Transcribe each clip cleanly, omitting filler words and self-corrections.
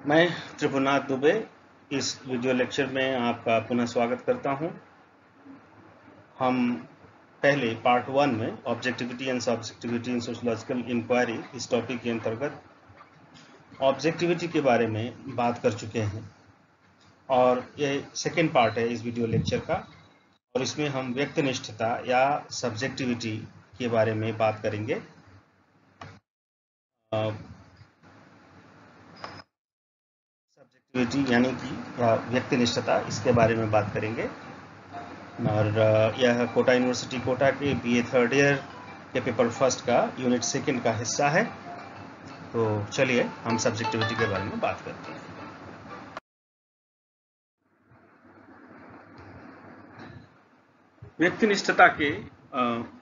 मैं त्रिभुवनाथ दुबे इस video lecture में आपका पुनः स्वागत करता हूं। हम पहले पार्ट 1 में objectivity and subjectivity in sociological inquiry इस टॉपिक के अंतर्गत ऑब्जेक्टिविटी के बारे में बात कर चुके हैं और ये सेकेंड पार्ट है इस वीडियो लेक्चर का, और इसमें हम व्यक्तिनिष्ठता या सब्जेक्टिविटी के बारे में बात करेंगे। सब्जेक्टिविटी यानी कि व्यक्तिनिष्ठता, इसके बारे में बात करेंगे। और यह कोटा यूनिवर्सिटी कोटा के बीए थर्ड ईयर के पेपर फर्स्ट का यूनिट सेकंड का हिस्सा है। तो चलिए हम सब्जेक्टिविटी के बारे में बात करते हैं। व्यक्तिनिष्ठता के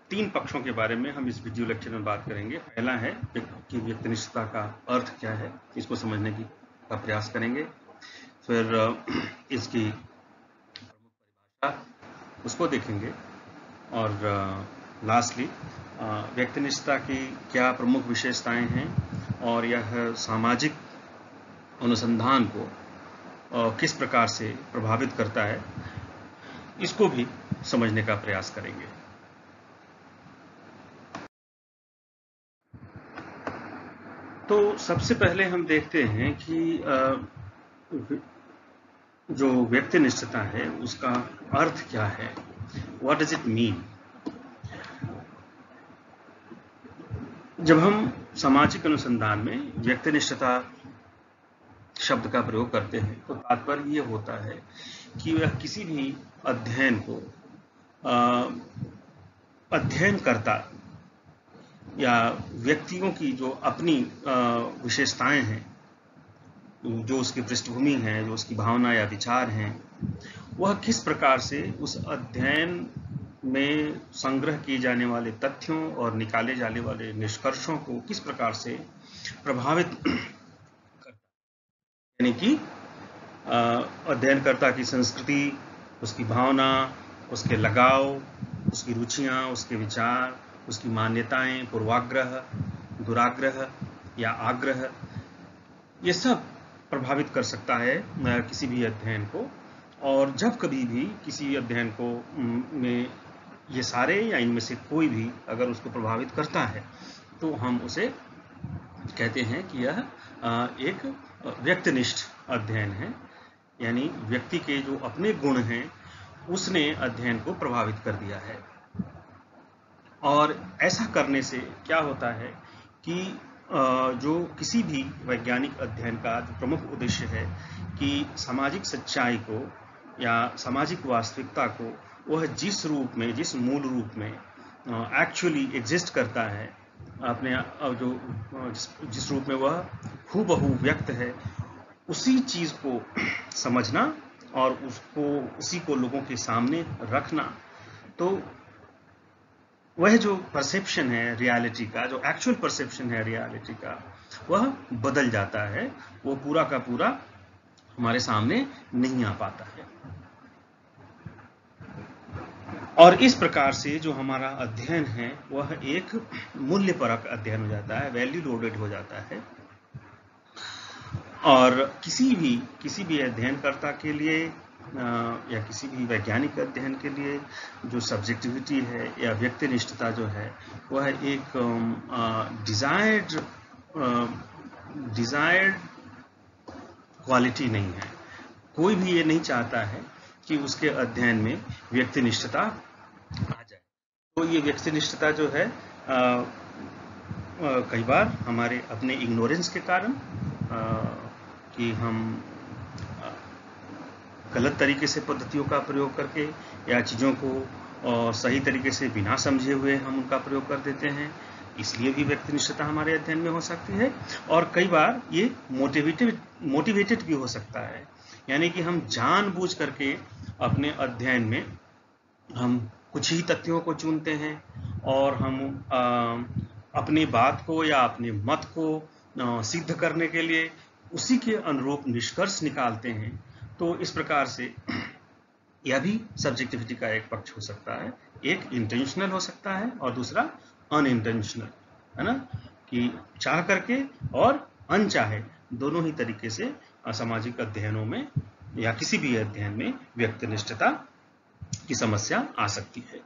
तीन पक्षों के बारे में हम इस वीडियो लेक्चर में बात करेंगे। पहला है कि व्यक्तिनिष्ठता का अर्थ क्या है, इसको समझने का प्रयास करेंगे। फिर इसकी प्रमुख परिभाषा उसको देखेंगे, और लास्टली व्यक्तिनिष्ठता की क्या प्रमुख विशेषताएं हैं और यह सामाजिक अनुसंधान को किस प्रकार से प्रभावित करता है, इसको भी समझने का प्रयास करेंगे। तो सबसे पहले हम देखते हैं कि जो व्यक्तिनिष्ठता है उसका अर्थ क्या है, व्हाट डज इट मीन। जब हम सामाजिक अनुसंधान में व्यक्तिनिष्ठता शब्द का प्रयोग करते हैं तो तात्पर्य ये होता है कि वह किसी भी अध्ययन को अध्ययनकर्ता या व्यक्तियों की जो अपनी विशेषताएं हैं, जो उसकी पृष्ठभूमि है, जो उसकी भावना या विचार हैं, वह किस प्रकार से उस अध्ययन में संग्रह किए जाने वाले तथ्यों और निकाले जाने वाले निष्कर्षों को किस प्रकार से प्रभावित करता है। यानी कि अध्ययनकर्ता की संस्कृति, उसकी भावना, उसके लगाव, उसकी रुचियां, उसके विचार, उसकी मान्यताएं, पूर्वाग्रह, दुराग्रह या आग्रह, ये सब प्रभावित कर सकता है किसी भी अध्ययन को। और जब कभी भी किसी अध्ययन को में ये सारे या इनमें से कोई भी अगर उसको प्रभावित करता है तो हम उसे कहते हैं कि यह एक व्यक्तिनिष्ठ अध्ययन है। यानी व्यक्ति के जो अपने गुण हैं उसने अध्ययन को प्रभावित कर दिया है। और ऐसा करने से क्या होता है कि जो किसी भी वैज्ञानिक अध्ययन का जो प्रमुख उद्देश्य है कि सामाजिक सच्चाई को या सामाजिक वास्तविकता को वह जिस रूप में, जिस मूल रूप में एक्चुअली एग्जिस्ट करता है, अपने जो जिस रूप में वह हूबहू व्यक्त है, उसी चीज को समझना और उसी को लोगों के सामने रखना, तो वह जो परसेप्शन है रियलिटी का, जो एक्चुअल परसेप्शन है रियलिटी का, वह बदल जाता है। वो पूरा का पूरा हमारे सामने नहीं आ पाता है। और इस प्रकार से जो हमारा अध्ययन है वह एक मूल्यपरक अध्ययन हो जाता है, वैल्यू लोडेड हो जाता है। और किसी भी अध्ययनकर्ता के लिए या किसी भी वैज्ञानिक अध्ययन के लिए जो सब्जेक्टिविटी है या व्यक्तिनिष्ठता जो है वह एक डिजायर्ड क्वालिटी नहीं है। कोई भी ये नहीं चाहता है कि उसके अध्ययन में व्यक्तिनिष्ठता आ जाए। तो ये व्यक्तिनिष्ठता जो है कई बार हमारे अपने इग्नोरेंस के कारण, कि हम गलत तरीके से पद्धतियों का प्रयोग करके या चीज़ों को सही तरीके से बिना समझे हुए हम उनका प्रयोग कर देते हैं, इसलिए भी व्यक्तिनिष्ठता हमारे अध्ययन में हो सकती है। और कई बार ये मोटिवेटेड भी हो सकता है, यानी कि हम जानबूझ करके अपने अध्ययन में हम कुछ ही तथ्यों को चुनते हैं और हम अपनी बात को या अपने मत को सिद्ध करने के लिए उसी के अनुरूप निष्कर्ष निकालते हैं। तो इस प्रकार से यह भी सब्जेक्टिविटी का एक पक्ष हो सकता है। एक इंटेंशनल हो सकता है और दूसरा अनइंटेंशनल, है ना, कि चाह करके और अनचाहे दोनों ही तरीके से सामाजिक अध्ययनों में या किसी भी अध्ययन में व्यक्तिनिष्ठता की समस्या आ सकती है।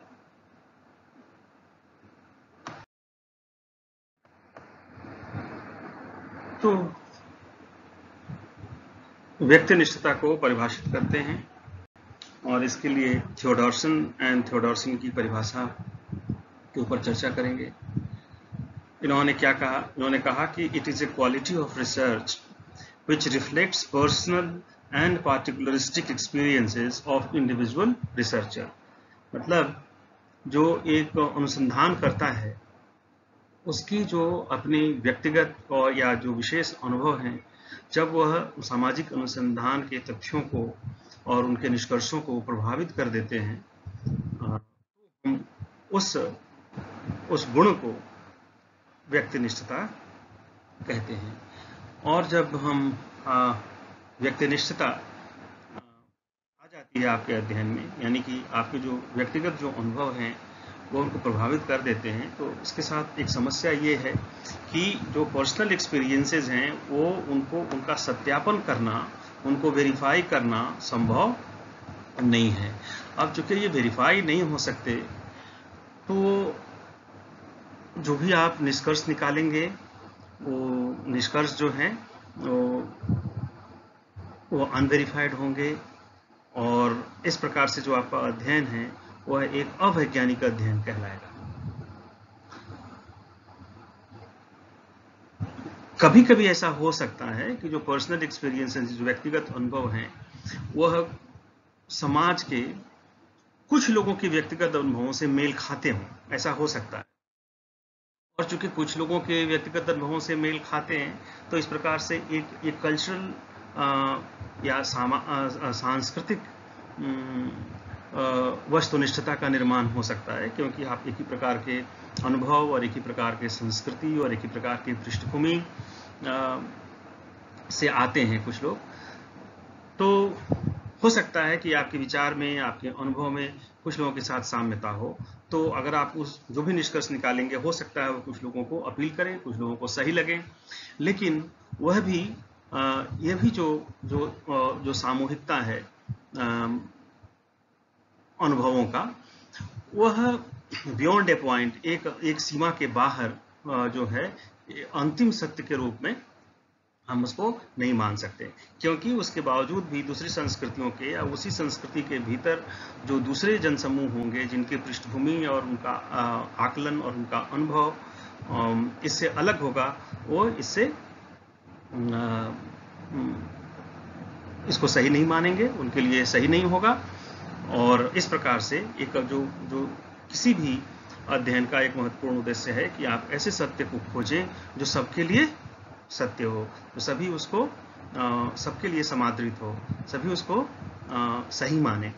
तो व्यक्तिनिष्ठता को परिभाषित करते हैं और इसके लिए थियोडोरसन की परिभाषा के ऊपर चर्चा करेंगे। इन्होंने क्या कहा? इन्होंने कहा कि it is a quality of research which reflects personal and particularistic experiences of individual researcher। मतलब जो एक अनुसंधान करता है उसकी जो अपनी व्यक्तिगत और या जो विशेष अनुभव हैं, जब वह सामाजिक अनुसंधान के तथ्यों को और उनके निष्कर्षों को प्रभावित कर देते हैं, उस गुण को व्यक्तिनिष्ठता कहते हैं। और जब हम व्यक्तिनिष्ठता आ जाती है आपके अध्ययन में, यानी कि आपके जो व्यक्तिगत जो अनुभव हैं वो उनको प्रभावित कर देते हैं, तो इसके साथ एक समस्या ये है कि जो पर्सनल एक्सपीरियंसेस हैं वो उनका सत्यापन करना, उनको वेरीफाई करना संभव नहीं है। अब चूंकि ये वेरीफाई नहीं हो सकते, तो जो भी आप निष्कर्ष निकालेंगे वो निष्कर्ष जो हैं वो अनवेरिफाइड होंगे, और इस प्रकार से जो आपका अध्ययन है वह एक अवैज्ञानिक अध्ययन कहलाएगा। कभी कभी ऐसा हो सकता है कि जो पर्सनल एक्सपीरियंस, जो व्यक्तिगत अनुभव हैं, वह समाज के कुछ लोगों के व्यक्तिगत अनुभवों से मेल खाते हों, ऐसा हो सकता है। और चूंकि कुछ लोगों के व्यक्तिगत अनुभवों से मेल खाते हैं, तो इस प्रकार से एक कल्चरल या सांस्कृतिक वस्तुनिष्ठता का निर्माण हो सकता है, क्योंकि आप एक ही प्रकार के अनुभव और एक ही प्रकार के संस्कृति और एक ही प्रकार की पृष्ठभूमि से आते हैं कुछ लोग। तो हो सकता है कि आपके विचार में, आपके अनुभव में कुछ लोगों के साथ साम्यता हो, तो अगर आप उस जो भी निष्कर्ष निकालेंगे, हो सकता है वो कुछ लोगों को अपील करें, कुछ लोगों को सही लगे, लेकिन वह भी यह भी जो सामूहिकता है अनुभवों का, वह बियॉन्ड ए पॉइंट, एक सीमा के बाहर जो है अंतिम सत्य के रूप में हम उसको नहीं मान सकते, क्योंकि उसके बावजूद भी दूसरी संस्कृतियों के या उसी संस्कृति के भीतर जो दूसरे जनसमूह होंगे जिनकी पृष्ठभूमि और उनका आकलन और उनका अनुभव इससे अलग होगा, वो इसको सही नहीं मानेंगे, उनके लिए सही नहीं होगा। और इस प्रकार से एक जो किसी भी अध्ययन का एक महत्वपूर्ण उद्देश्य है कि आप ऐसे सत्य को खोजें जो सबके लिए सत्य हो, तो सभी उसको सबके लिए समादृत हो, सभी उसको सही माने,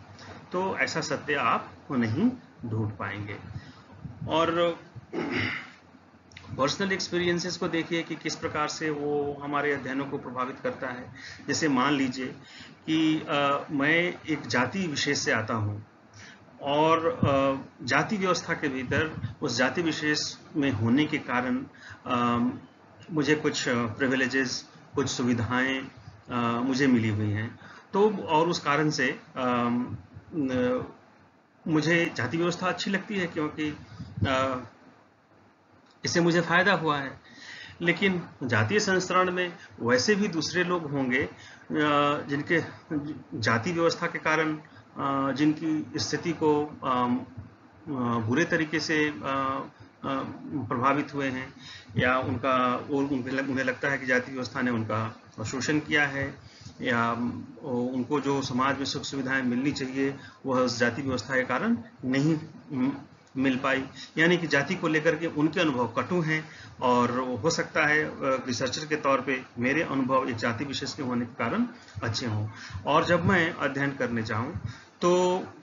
तो ऐसा सत्य आप नहीं ढूंढ पाएंगे। और पर्सनल एक्सपीरियंसेस को देखिए कि किस प्रकार से वो हमारे अध्ययनों को प्रभावित करता है। जैसे मान लीजिए कि मैं एक जाति विशेष से आता हूँ, और जाति व्यवस्था के भीतर उस जाति विशेष में होने के कारण मुझे कुछ प्रिविलेजेस, कुछ सुविधाएं मुझे मिली हुई हैं, तो और उस कारण से मुझे जाति व्यवस्था अच्छी लगती है, क्योंकि इससे मुझे फायदा हुआ है। लेकिन जातीय संस्करण में वैसे भी दूसरे लोग होंगे जिनके जाति व्यवस्था के कारण जिनकी स्थिति को बुरे तरीके से प्रभावित हुए हैं, या उन्हें लगता है कि जाति व्यवस्था ने उनका शोषण किया है, या उनको जो समाज में सुख सुविधाएं मिलनी चाहिए वह उस जाति व्यवस्था के कारण नहीं मिल पाई, यानी कि जाति को लेकर के उनके अनुभव कटु हैं। और हो सकता है रिसर्चर के तौर पे मेरे अनुभव एक जाति विशेष के होने के कारण अच्छे हों, और जब मैं अध्ययन करने जाऊं तो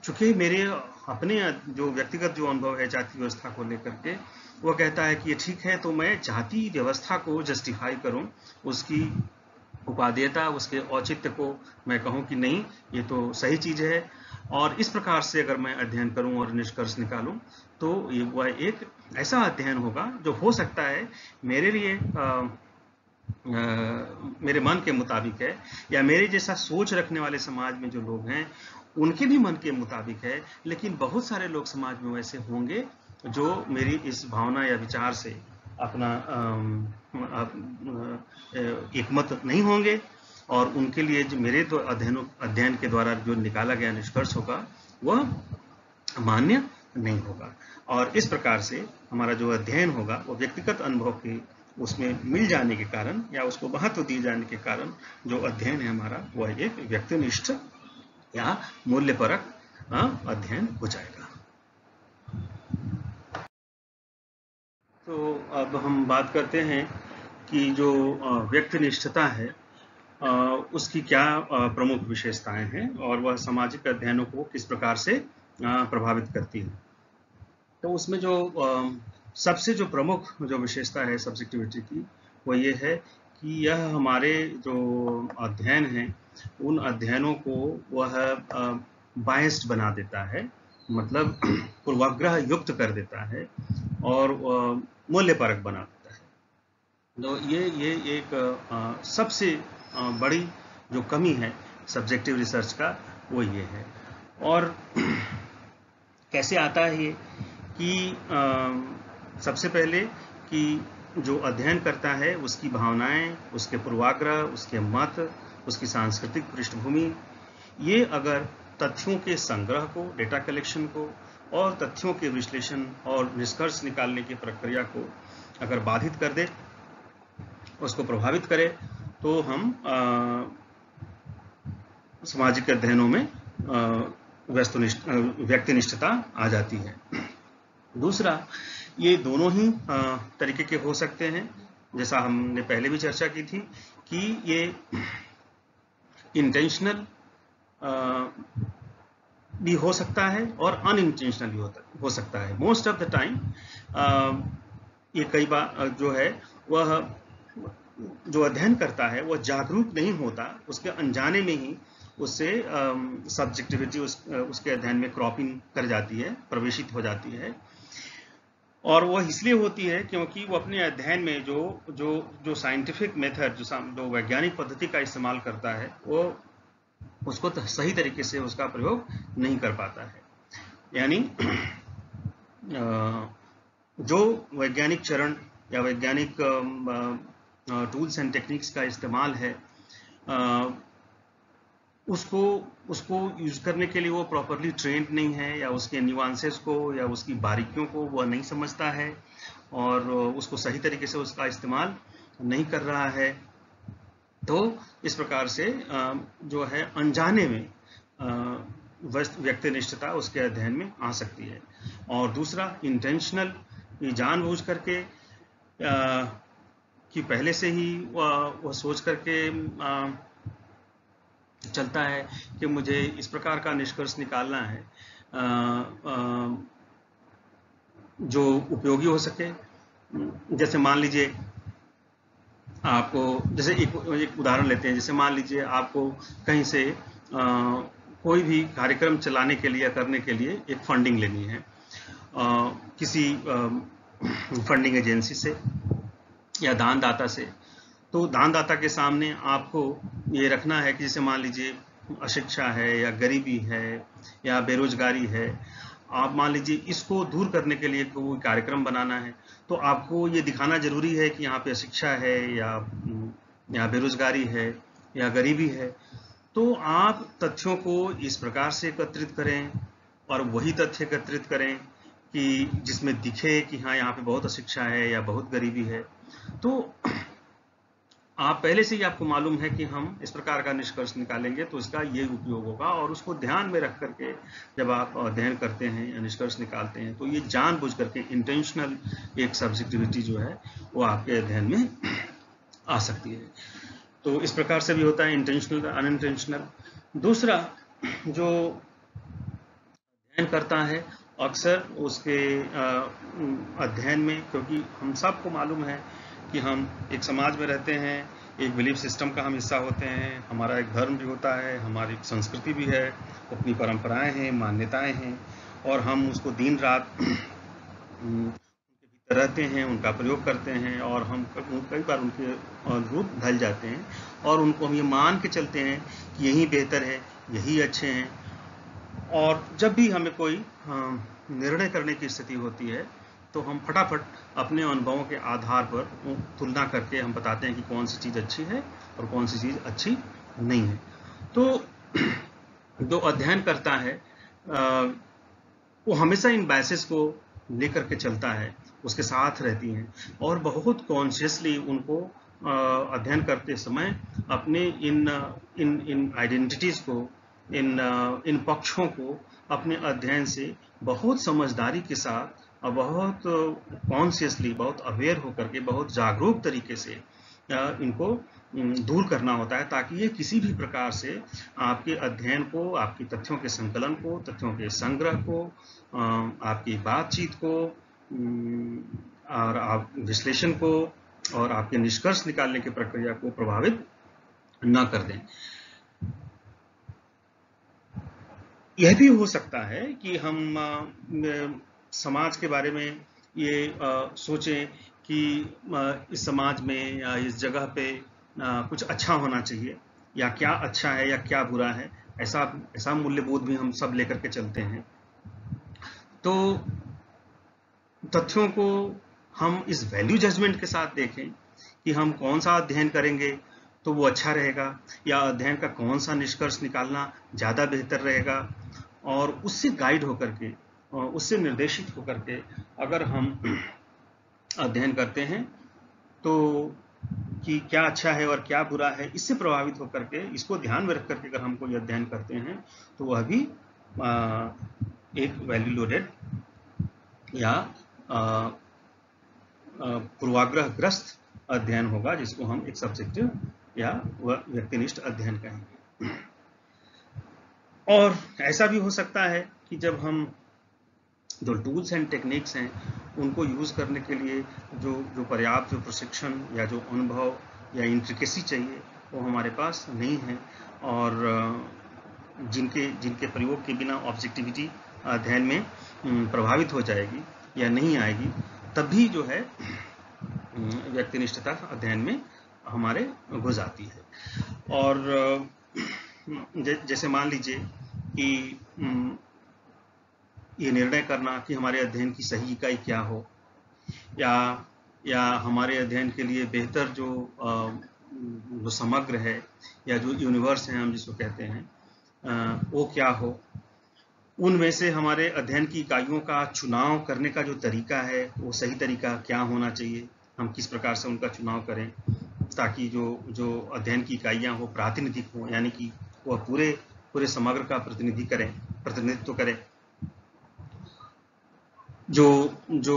चूंकि मेरे अपने जो व्यक्तिगत जो अनुभव है जाति व्यवस्था को लेकर के, वो कहता है कि ये ठीक है, तो मैं जाति व्यवस्था को जस्टिफाई करूं, उसकी उपादेयता, उसके औचित्य को मैं कहूं कि नहीं, ये तो सही चीज है। और इस प्रकार से अगर मैं अध्ययन करूं और निष्कर्ष निकालूं, तो वह एक ऐसा अध्ययन होगा जो हो सकता है मेरे लिए मेरे मन के मुताबिक है, या मेरे जैसा सोच रखने वाले समाज में जो लोग हैं उनके भी मन के मुताबिक है, लेकिन बहुत सारे लोग समाज में वैसे होंगे जो मेरी इस भावना या विचार से अपना एकमत नहीं होंगे, और उनके लिए जो मेरे तो अध्ययन के द्वारा जो निकाला गया निष्कर्ष होगा वह मान्य नहीं होगा। और इस प्रकार से हमारा जो अध्ययन होगा वो व्यक्तिगत अनुभव के उसमें मिल जाने के कारण या उसको महत्व दिए जाने के कारण जो अध्ययन है हमारा वह एक व्यक्तिनिष्ठ या मूल्यपरक अध्ययन हो जाएगा। तो अब हम बात करते हैं कि जो व्यक्तिनिष्ठता है उसकी क्या प्रमुख विशेषताएं हैं और वह सामाजिक अध्ययनों को किस प्रकार से प्रभावित करती है। तो उसमें जो सबसे जो प्रमुख जो विशेषता है सब्जेक्टिविटी की वो ये है कि यह हमारे जो अध्ययन हैं उन अध्ययनों को वह बायस्ड बना देता है, मतलब पूर्वाग्रह युक्त कर देता है और मूल्यपरक बना देता है। तो ये एक सबसे बड़ी जो कमी है सब्जेक्टिव रिसर्च का वो ये है। और कैसे आता है ये कि सबसे पहले कि जो अध्ययन करता है उसकी भावनाएं, उसके पूर्वाग्रह, उसके मत, उसकी सांस्कृतिक पृष्ठभूमि, ये अगर तथ्यों के संग्रह को, डेटा कलेक्शन को और तथ्यों के विश्लेषण और निष्कर्ष निकालने की प्रक्रिया को अगर बाधित कर दे, उसको प्रभावित करे, तो हम सामाजिक अध्ययनों में व्यक्तिनिष्ठता आ जाती है। दूसरा, ये दोनों ही तरीके के हो सकते हैं, जैसा हमने पहले भी चर्चा की थी कि ये इंटेंशनल भी हो सकता है और अनइंटेंशनल भी हो सकता है। मोस्ट ऑफ द टाइम ये कई बार जो है वह जो अध्ययन करता है वह जागरूक नहीं होता, उसके अनजाने में ही उससे सब्जेक्टिविटी उसके अध्ययन में क्रॉपिंग कर जाती है, प्रवेशित हो जाती है। और वह इसलिए होती है क्योंकि वो अपने अध्ययन में जो साइंटिफिक मेथड, जो वैज्ञानिक पद्धति का इस्तेमाल करता है, वो उसको सही तरीके से उसका प्रयोग नहीं कर पाता है। यानी जो वैज्ञानिक चरण या वैज्ञानिक टूल्स एंड टेक्निक्स का इस्तेमाल है उसको यूज करने के लिए वो प्रॉपरली ट्रेंड नहीं है, या उसके न्यूआंसेस को या उसकी बारीकियों को वह नहीं समझता है और उसको सही तरीके से उसका इस्तेमाल नहीं कर रहा है। तो इस प्रकार से जो है अनजाने में व्यक्तिनिष्ठता उसके अध्ययन में आ सकती है। और दूसरा, इंटेंशनल, जानबूझ करके कि पहले से ही वह सोच करके चलता है कि मुझे इस प्रकार का निष्कर्ष निकालना है जो उपयोगी हो सके। जैसे मान लीजिए आपको, जैसे एक उदाहरण लेते हैं, जैसे मान लीजिए आपको कहीं से कोई भी कार्यक्रम चलाने के लिए या करने के लिए एक फंडिंग लेनी है किसी फंडिंग एजेंसी से या दानदाता से। तो दानदाता के सामने आपको ये रखना है कि जैसे मान लीजिए अशिक्षा है या गरीबी है या बेरोजगारी है, आप मान लीजिए इसको दूर करने के लिए कोई कार्यक्रम बनाना है, तो आपको ये दिखाना जरूरी है कि यहाँ पे अशिक्षा है या बेरोजगारी है या गरीबी है। तो आप तथ्यों को इस प्रकार से एकत्रित करें और वही तथ्य एकत्रित करें कि जिसमें दिखे कि हाँ यहाँ पे बहुत अशिक्षा है या बहुत गरीबी है। तो आप पहले से ही आपको मालूम है कि हम इस प्रकार का निष्कर्ष निकालेंगे तो इसका ये उपयोग होगा, और उसको ध्यान में रख करके जब आप अध्ययन करते हैं या निष्कर्ष निकालते हैं तो ये जानबूझ करके इंटेंशनल एक सब्जेक्टिविटी जो है वो आपके अध्ययन में आ सकती है। तो इस प्रकार से भी होता है इंटेंशनल, अनइंटेंशनल। दूसरा, जो अध्ययन करता है अक्सर उसके अध्ययन में, क्योंकि हम सबको मालूम है कि हम एक समाज में रहते हैं, एक बिलीफ सिस्टम का हम हिस्सा होते हैं, हमारा एक धर्म भी होता है, हमारी संस्कृति भी है, अपनी परंपराएं हैं, मान्यताएं हैं, और हम उसको दिन रात उनके रहते हैं, उनका प्रयोग करते हैं और हम कई बार उनके अनुरूप ढल जाते हैं और उनको हम ये मान के चलते हैं कि यही बेहतर है, यही अच्छे हैं। और जब भी हमें कोई निर्णय करने की स्थिति होती है तो हम फटाफट अपने अनुभवों के आधार पर तुलना करके हम बताते हैं कि कौन सी चीज़ अच्छी है और कौन सी चीज़ अच्छी नहीं है। तो जो अध्ययन करता है वो हमेशा इन बायसेस को लेकर के चलता है, उसके साथ रहती हैं और बहुत कॉन्शियसली उनको अध्ययन करते समय अपने इन आइडेंटिटीज को, इन पक्षों को अपने अध्ययन से बहुत समझदारी के साथ और बहुत कॉन्शियसली, बहुत अवेयर होकर के, बहुत जागरूक तरीके से इनको दूर करना होता है, ताकि ये किसी भी प्रकार से आपके अध्ययन को, आपकी तथ्यों के संकलन को, तथ्यों के संग्रह को, आपकी बातचीत को और आप विश्लेषण को और आपके निष्कर्ष निकालने की प्रक्रिया को प्रभावित न कर दें। यह भी हो सकता है कि हम समाज के बारे में ये सोचें कि इस समाज में या इस जगह पे कुछ अच्छा होना चाहिए, या क्या अच्छा है या क्या बुरा है, ऐसा मूल्यबोध भी हम सब लेकर के चलते हैं। तो तथ्यों को हम इस वैल्यू जजमेंट के साथ देखें कि हम कौन सा अध्ययन करेंगे तो वो अच्छा रहेगा, या अध्ययन का कौन सा निष्कर्ष निकालना ज़्यादा बेहतर रहेगा, और उससे गाइड होकर के, उससे निर्देशित होकर के अगर हम अध्ययन करते हैं तो कि क्या अच्छा है और क्या बुरा है, इससे प्रभावित होकर के, इसको ध्यान में रख करके अगर हम कोई अध्ययन करते हैं तो वह भी एक वैल्यू लोडेड या पूर्वाग्रहग्रस्त अध्ययन होगा, जिसको हम एक सब्जेक्टिव या व्यक्तिनिष्ठ अध्ययन कहेंगे। और ऐसा भी हो सकता है कि जब हम जो टूल्स एंड टेक्निक्स हैं उनको यूज़ करने के लिए जो पर्याप्त जो प्रशिक्षण या जो अनुभव या इंट्रिकेसी चाहिए वो हमारे पास नहीं है, और जिनके प्रयोग के बिना ऑब्जेक्टिविटी अध्ययन में प्रभावित हो जाएगी या नहीं आएगी, तब भी जो है व्यक्तिनिष्ठता अध्ययन में हमारे घुस आती है। और जैसे मान लीजिए कि ये निर्णय करना कि हमारे अध्ययन की सही इकाई क्या हो, या हमारे अध्ययन के लिए बेहतर जो समग्र है या जो यूनिवर्स है हम जिसको कहते हैं वो क्या हो, उनमें से हमारे अध्ययन की इकाइयों का चुनाव करने का जो तरीका है वो सही तरीका क्या होना चाहिए, हम किस प्रकार से उनका चुनाव करें ताकि जो अध्ययन की इकाइयाँ हो प्रातिनिधिक हो, यानी कि वह पूरे समग्र का प्रतिनिधित्व करें। जो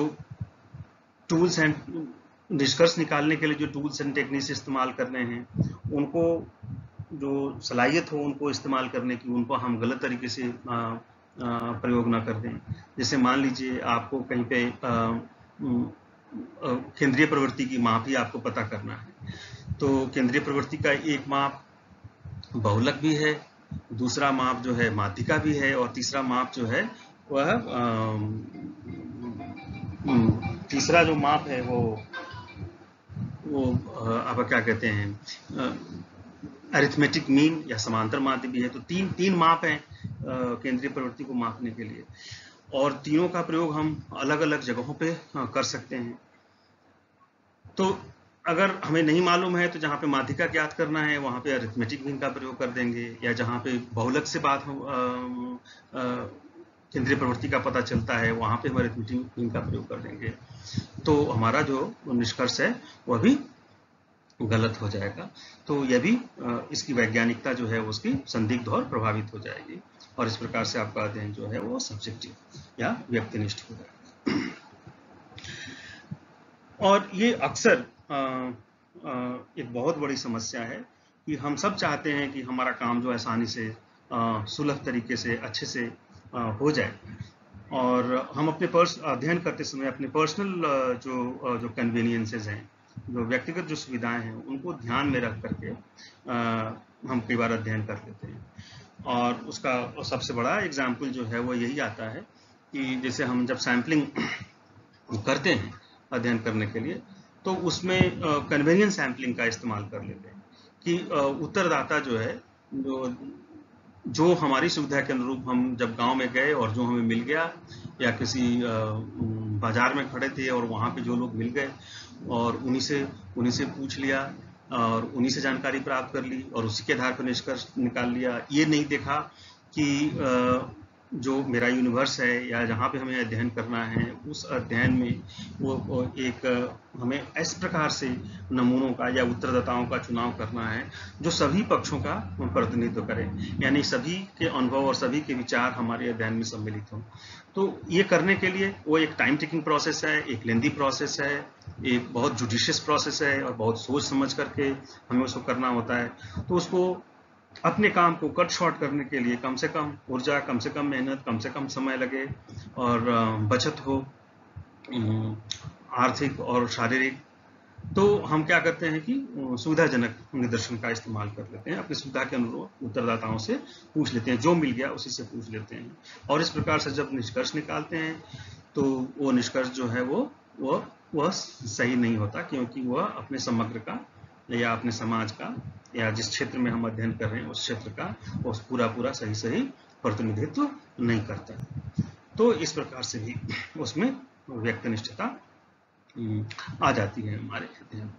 टूल्स एंड निष्कर्ष निकालने के लिए जो टूल्स एंड टेक्निक्स इस्तेमाल करने हैं, उनको जो सलाहियत हो उनको इस्तेमाल करने की, उनको हम गलत तरीके से प्रयोग ना कर दें। जैसे मान लीजिए आपको कहीं पे केंद्रीय प्रवृत्ति की माप ही आपको पता करना है, तो केंद्रीय प्रवृत्ति का एक माप बहुलक भी है, दूसरा माप जो है माध्यिका भी है, और तीसरा माप जो है वह तीसरा जो माप है वो आप क्या कहते हैं अरिथमेटिक मीन या समांतर माध्य भी है। तो तीन माप हैं केंद्रीय प्रवृत्ति को मापने के लिए, और तीनों का प्रयोग हम अलग अलग जगहों पे कर सकते हैं। तो अगर हमें नहीं मालूम है तो जहाँ पे माध्यिका ज्ञात करना है वहाँ पे अरिथमेटिक मीन का प्रयोग कर देंगे, या जहाँ पे बहुलक से बात हो केंद्रीय प्रवृत्ति का पता चलता है वहाँ पे हम अरिथमेटिक मीन का प्रयोग कर देंगे। तो हमारा जो निष्कर्ष है वह भी गलत हो जाएगा। तो यह भी इसकी वैज्ञानिकता जो है उसकी संदिग्ध और प्रभावित हो जाएगी, और इस प्रकार से आपका अध्ययन जो है वो सब्जेक्टिव या व्यक्तिनिष्ठ हो जाएगा। और ये अक्सर एक बहुत बड़ी समस्या है कि हम सब चाहते हैं कि हमारा काम जो आसानी से सुलभ तरीके से अच्छे से हो जाए, और हम अपने अध्ययन करते समय अपने पर्सनल जो कन्वीनियंसेस हैं, जो व्यक्तिगत जो सुविधाएं हैं, उनको ध्यान में रख करके हम कई बार अध्ययन कर लेते हैं। और उसका सबसे बड़ा एग्जाम्पल जो है वो यही आता है कि जैसे हम जब सैम्पलिंग करते हैं अध्ययन करने के लिए, तो उसमें कन्वेनियंस सैम्पलिंग का इस्तेमाल कर लेते हैं कि उत्तरदाता जो है, जो हमारी सुविधा के अनुरूप हम जब गांव में गए और जो हमें मिल गया, या किसी बाजार में खड़े थे और वहां पे जो लोग मिल गए और उन्हीं से पूछ लिया और उन्हीं से जानकारी प्राप्त कर ली और उसी के आधार पर निष्कर्ष निकाल लिया। ये नहीं देखा कि जो मेरा यूनिवर्स है या जहाँ पे हमें अध्ययन करना है, उस अध्ययन में वो एक हमें इस प्रकार से नमूनों का या उत्तरदाताओं का चुनाव करना है जो सभी पक्षों का प्रतिनिधित्व करें, यानी सभी के अनुभव और सभी के विचार हमारे अध्ययन में सम्मिलित हों। तो ये करने के लिए वो एक टाइम टेकिंग प्रोसेस है, एक लेंदी प्रोसेस है, एक बहुत जुडिशियस प्रोसेस है और बहुत सोच समझ करके हमें उसको करना होता है। तो उसको अपने काम को कट शॉर्ट करने के लिए कम से कम ऊर्जा, कम से कम मेहनत, कम से कम समय लगे और बचत हो आर्थिक और शारीरिक, तो हम क्या करते हैं कि सुविधाजनक निदर्शन का इस्तेमाल कर लेते हैं, अपनी सुविधा के अनुरूप उत्तरदाताओं से पूछ लेते हैं, जो मिल गया उसी से पूछ लेते हैं। और इस प्रकार से जब निष्कर्ष निकालते हैं तो वो निष्कर्ष जो है वो सही नहीं होता, क्योंकि वह अपने समग्र का या अपने समाज का या जिस क्षेत्र में हम अध्ययन कर रहे हैं उस क्षेत्र का उस पूरा सही प्रतिनिधित्व नहीं करता। तो इस प्रकार से भी उसमें व्यक्तिनिष्ठता आ जाती है हमारे अध्ययन।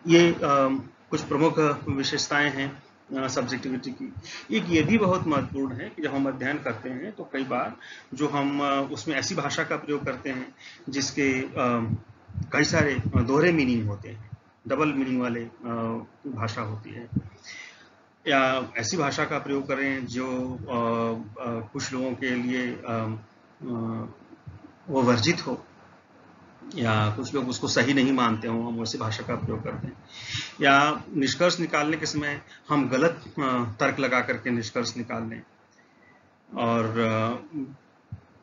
ये कुछ प्रमुख विशेषताएं हैं सब्जेक्टिविटी की। एक ये भी बहुत महत्वपूर्ण है कि जब हम अध्ययन करते हैं तो कई बार जो हम उसमें ऐसी भाषा का प्रयोग करते हैं जिसके कई सारे दोहरे मीनिंग होते हैं, डबल मीनिंग वाले भाषा होती है, या ऐसी भाषा का प्रयोग करें जो कुछ लोगों के लिए वो वर्जित हो या कुछ लोग उसको सही नहीं मानते हो, हम वैसी भाषा का प्रयोग करते हैं। या निष्कर्ष निकालने के समय हम गलत तर्क लगा करके निष्कर्ष निकाल लें। और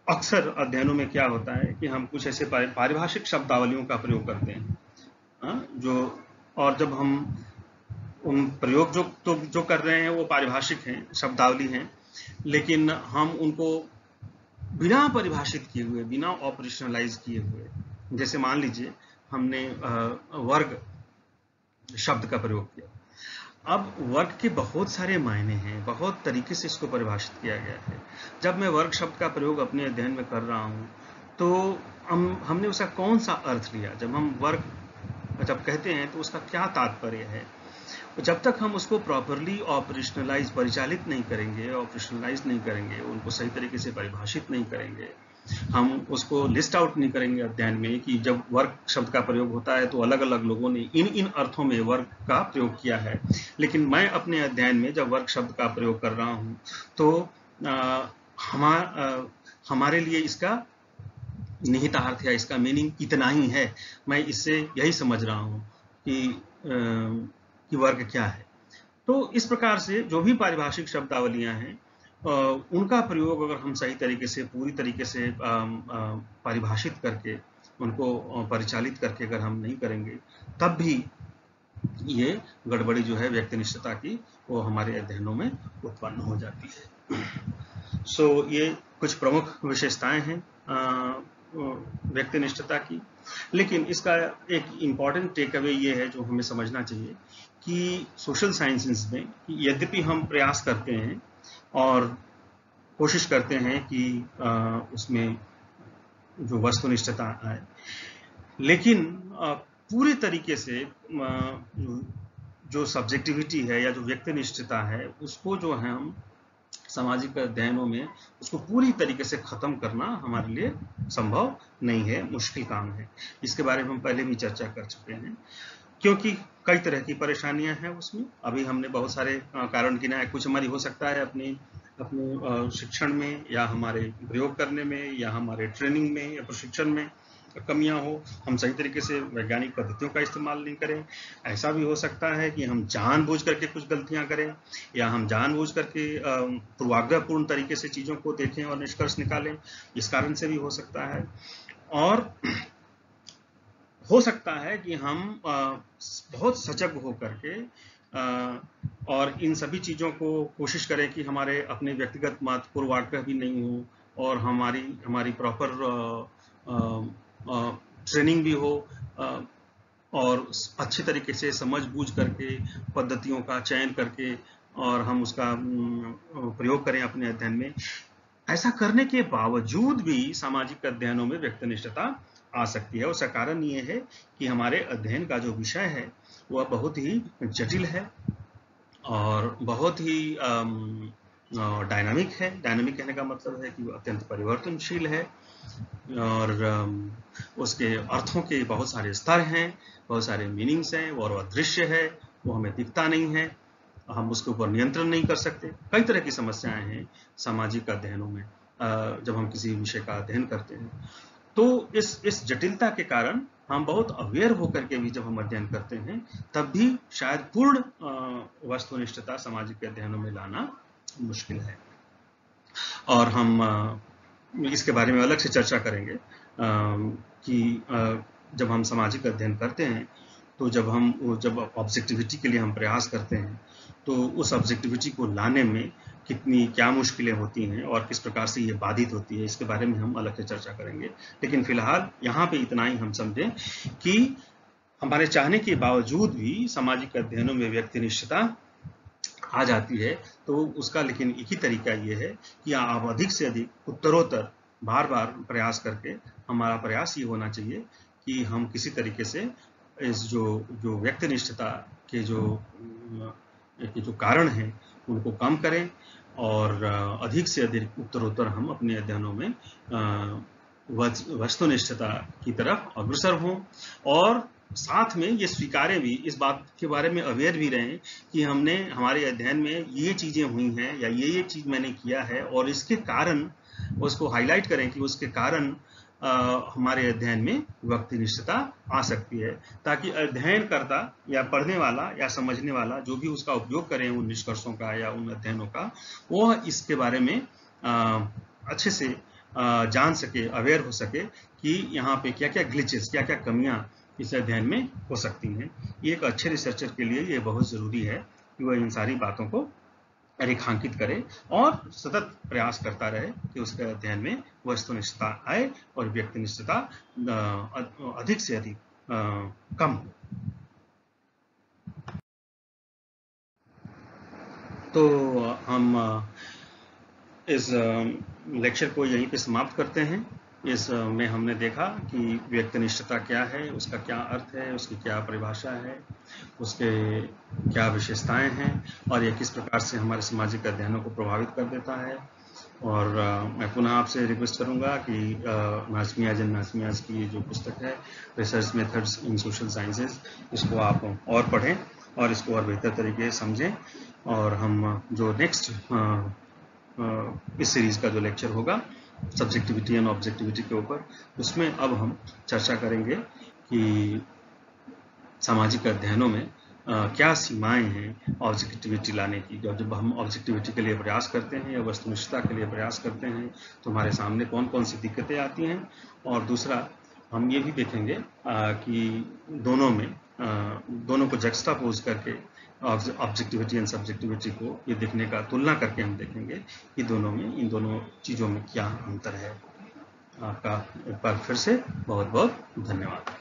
अक्सर अध्ययनों में क्या होता है कि हम कुछ ऐसे पारिभाषिक शब्दावलियों का प्रयोग करते हैं और जब हम उन प्रयोग जो कर रहे हैं वो पारिभाषिक हैं, शब्दावली हैं, लेकिन हम उनको बिना परिभाषित किए हुए, बिना ऑपरेशनलाइज किए हुए, जैसे मान लीजिए हमने वर्ग शब्द का प्रयोग किया। अब वर्ग के बहुत सारे मायने हैं, बहुत तरीके से इसको परिभाषित किया गया है। जब मैं वर्ग शब्द का प्रयोग अपने अध्ययन में कर रहा हूं तो हमने उसका कौन सा अर्थ लिया, जब हम वर्ग जब कहते हैं तो उसका क्या तात्पर्य है। जब तक हम उसको प्रॉपरली ऑपरेशनलाइज परिचालित नहीं करेंगे, ऑपरेशनलाइज नहीं करेंगे, उनको सही तरीके से परिभाषित नहीं करेंगे, हम उसको लिस्ट आउट नहीं करेंगे अध्ययन में कि जब वर्ग शब्द का प्रयोग होता है तो अलग अलग लोगों ने इन अर्थों में वर्ग का प्रयोग किया है, लेकिन मैं अपने अध्ययन में जब वर्ग शब्द का प्रयोग कर रहा हूं तो हमारे लिए इसका निहितार्थ या इसका मीनिंग इतना ही है, मैं इससे यही समझ रहा हूं कि वर्ग क्या है। तो इस प्रकार से जो भी पारिभाषिक शब्दावलियां हैं उनका प्रयोग अगर हम सही तरीके से, पूरी तरीके से परिभाषित करके, उनको परिचालित करके अगर हम नहीं करेंगे, तब भी ये गड़बड़ी जो है व्यक्तिनिष्ठता की वो हमारे अध्ययनों में उत्पन्न हो जाती है। ये कुछ प्रमुख विशेषताएं हैं व्यक्तिनिष्ठता की। लेकिन इसका एक इम्पॉर्टेंट टेक अवे ये है जो हमें समझना चाहिए कि सोशल साइंसेस में यद्यपि हम प्रयास करते हैं और कोशिश करते हैं कि उसमें जो वस्तुनिष्ठता आए, लेकिन पूरे तरीके से जो सब्जेक्टिविटी है या जो व्यक्तिनिष्ठता है उसको जो है हम सामाजिक अध्ययनों में उसको पूरी तरीके से खत्म करना हमारे लिए संभव नहीं है, मुश्किल काम है। इसके बारे में हम पहले भी चर्चा कर चुके हैं, क्योंकि कई तरह की परेशानियां हैं उसमें। अभी हमने बहुत सारे कारण गिनाए, कुछ हमारी हो सकता है अपने शिक्षण में या हमारे प्रयोग करने में या हमारे ट्रेनिंग में या प्रशिक्षण में कमियां हो, हम सही तरीके से वैज्ञानिक पद्धतियों का इस्तेमाल नहीं करें। ऐसा भी हो सकता है कि हम जानबूझ करके कुछ गलतियां करें या हम जानबूझ करके पूर्वाग्रहपूर्ण तरीके से चीजों को देखें और निष्कर्ष निकालें, इस कारण से भी हो सकता है। और हो सकता है कि हम बहुत सजग हो करके और इन सभी चीजों को कोशिश करें कि हमारे अपने व्यक्तिगत मत पूर्वाग्रह भी नहीं हो, और हमारी हमारी प्रॉपर ट्रेनिंग भी हो, और अच्छी तरीके से समझ बूझ करके पद्धतियों का चयन करके और हम उसका प्रयोग करें अपने अध्ययन में। ऐसा करने के बावजूद भी सामाजिक अध्ययनों में व्यक्तिनिष्ठता आ सकती है। उसका कारण ये है कि हमारे अध्ययन का जो विषय है वह बहुत ही जटिल है और बहुत ही डायनामिक है। डायनामिक कहने का मतलब है कि वो अत्यंत परिवर्तनशील है और उसके अर्थों के बहुत सारे स्तर हैं, बहुत सारे मीनिंग्स हैं, और वह दृश्य है, वो हमें दिखता नहीं है, हम उसके ऊपर नियंत्रण नहीं कर सकते। कई तरह की समस्याएं हैं सामाजिक अध्ययनों में जब हम किसी विषय का अध्ययन करते हैं। तो इस जटिलता के कारण हम बहुत अवेयर होकर के भी जब हम अध्ययन करते हैं तब भी शायद पूर्ण वस्तुनिष्ठता सामाजिक अध्ययनों में लाना मुश्किल है। और हम इसके बारे में अलग से चर्चा करेंगे कि जब हम सामाजिक अध्ययन करते हैं तो जब ऑब्जेक्टिविटी के लिए हम प्रयास करते हैं तो उस ऑब्जेक्टिविटी को लाने में क्या मुश्किलें होती हैं और किस प्रकार से ये बाधित होती है, इसके बारे में हम अलग से चर्चा करेंगे। लेकिन फिलहाल यहाँ पे इतना ही हम समझें कि हमारे चाहने के बावजूद भी सामाजिक अध्ययनों में व्यक्तिनिष्ठता आ जाती है। तो उसका लेकिन एक ही तरीका ये है कि आप अधिक से अधिक उत्तरोत्तर बार बार प्रयास करके, हमारा प्रयास ये होना चाहिए कि हम किसी तरीके से इस जो व्यक्तिनिष्ठता के जो कारण हैं उनको कम करें और अधिक से अधिक उत्तरोत्तर हम अपने अध्ययनों में वस्तुनिष्ठता की तरफ अग्रसर हों और साथ में ये स्वीकारें भी, इस बात के बारे में अवेयर भी रहें कि हमने हमारे अध्ययन में ये चीजें हुई हैं या ये चीज मैंने किया है और इसके कारण उसको हाईलाइट करें कि उसके कारण हमारे अध्ययन में व्यक्तिनिष्ठता आ सकती है, ताकि अध्ययनकर्ता या पढ़ने वाला या समझने वाला जो भी उसका उपयोग करें उन निष्कर्षों का या उन अध्ययनों का, वो इसके बारे में अच्छे से जान सके, अवेयर हो सके कि यहाँ पे क्या क्या ग्लिचेस, क्या क्या कमियां इस अध्ययन में हो सकती हैं। ये एक अच्छे रिसर्चर के लिए ये बहुत जरूरी है कि वह इन सारी बातों को रेखांकित करे और सतत प्रयास करता रहे कि उसके अध्ययन में वस्तुनिष्ठता आए और व्यक्तिनिष्ठता अधिक से अधिक कम हो। तो हम इस लेक्चर को यहीं पे समाप्त करते हैं। इसमें हमने देखा कि व्यक्तिनिष्ठता क्या है, उसका क्या अर्थ है, उसकी क्या परिभाषा है, उसके क्या विशेषताएं हैं और यह किस प्रकार से हमारे सामाजिक अध्ययनों को प्रभावित कर देता है। और मैं पुनः आपसे रिक्वेस्ट करूंगा कि नाज़मियाज एंड नाज़मियाज की जो पुस्तक है research methods in social sciences, इसको आप और पढ़ें और इसको और बेहतर तरीके से समझें। और हम जो नेक्स्ट इस सीरीज का जो लेक्चर होगा सब्जेक्टिविटी एंड ऑब्जेक्टिविटी के ऊपर, उसमें अब हम चर्चा करेंगे कि सामाजिक अध्ययनों में क्या सीमाएं हैं ऑब्जेक्टिविटी लाने की। जब हम ऑब्जेक्टिविटी के लिए प्रयास करते हैं या वस्तुनिष्ठता के लिए प्रयास करते हैं तो हमारे सामने कौन कौन सी दिक्कतें आती हैं। और दूसरा हम ये भी देखेंगे कि दोनों को जक्स्टापोज करके ऑब्जेक्टिविटी एंड सब्जेक्टिविटी को ये देखने का तुलना करके हम देखेंगे कि इन दोनों चीज़ों में क्या अंतर है। आपका एक बार फिर से बहुत बहुत धन्यवाद।